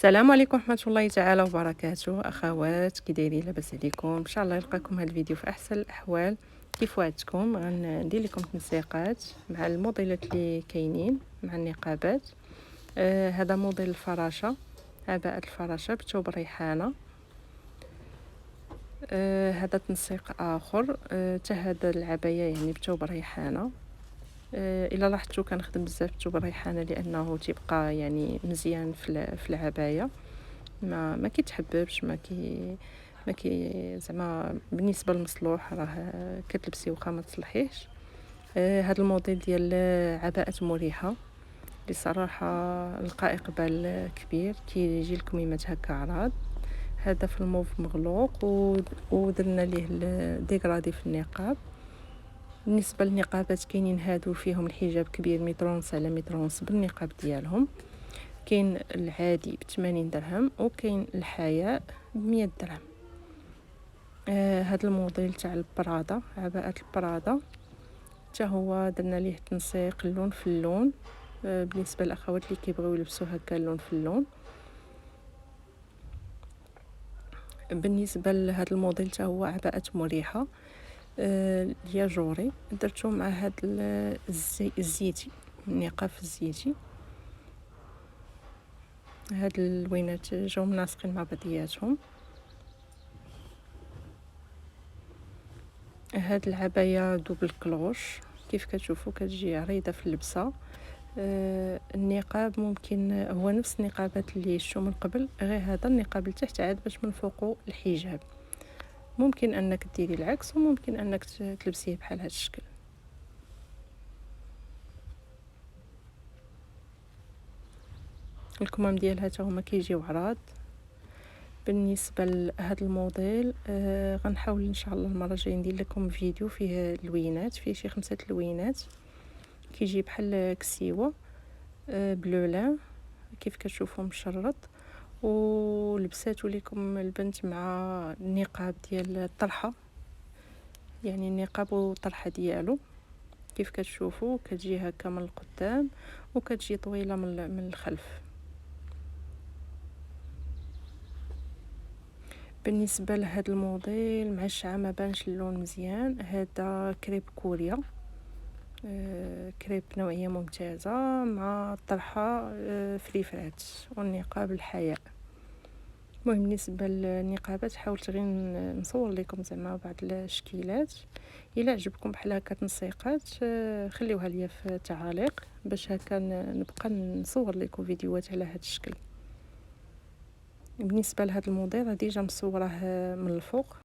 السلام عليكم ورحمة الله تعالى وبركاته. أخوات كي دايرين؟ لاباس عليكم؟ إن شاء الله يلقاكم هذا الفيديو في أحسن الأحوال. كيف وعدتكم غندير لكم تنسيقات مع الموديلات اللي كاينين مع النقابات. هذا موديل الفراشة، عباءة الفراشة بثوب ريحانة. هذا تنسيق آخر، حتى هذا العباية يعني بثوب ريحانة. إلا لاحظتوا كنخدم بزاف بثوب الريحانة لأنه تيبقى يعني مزيان في العباية، ما كيتحببش، ما كي زعما بالنسبه للمصلوح راه كتلبسي واخا ما تصلحيهش. هذا الموديل ديال عباءة مريحه بصراحه لقى اقبال كبير، كيجي الكميمات هكا عراض. هذا في الموف مغلوق ودرنا ليه الديكرادي في النقاب. بالنسبه للنقابات كاينين هادو فيهم الحجاب كبير متر ونص على متر ونص بالنقاب ديالهم. كاين العادي ب80 درهم وكاين الحياء ب100 درهم. هذا الموديل تاع البرادا، عباءة البرادا، حتى هو درنا ليه تنسيق اللون في اللون. بالنسبه للاخوات اللي كيبغيو يلبسوا هكا اللون في اللون. بالنسبه لهذا الموديل حتى هو عباءة مريحه، ديال جوري، درتو مع هذا الزيتي، النقاب الزيتي. هاد اللوينات جاو مناسقين مع بعضياتهم. هاد العباية دوبل كلوش كيف كتشوفوا كتجي عريضة في اللبسة. النقاب ممكن هو نفس النقابات اللي شفتو من قبل، غير هذا النقاب لتحت عاد باش من فوقو الحجاب. ممكن انك ديري العكس وممكن انك تلبسيه بحال هذا الشكل. الكمام ديالها حتى هما كيجيو عراض. بالنسبه لهذا الموديل غنحاول ان شاء الله المره الجايه ندير لكم فيديو فيه لوينات، فيه شي 5 لوينات، كيجي بحال كسيوه بلو لان كيف كتشوفوا مشرط. ولبساتو لكم البنت مع النقاب ديال الطرحه، يعني النقاب والطرحه ديالو كيف كتشوفوا كتجي هكا من القدام وكتجي طويله من الخلف. بالنسبه لهذا الموديل مع الشعه ما بانش اللون مزيان. هذا كريب كوريا، كريب نوعيه ممتازه مع الطرحه فليفرات والنقاب الحياء. المهم بالنسبه للنقابات حاولت غير نصور لكم زعما بعض الشكيلات. الا عجبكم بحال هكا تنسيقات خليوها ليا في التعاليق باش هكا نبقى نصور لكم فيديوهات على هذا الشكل. بالنسبه لهذا الموديل ديجا مصوراه من الفوق.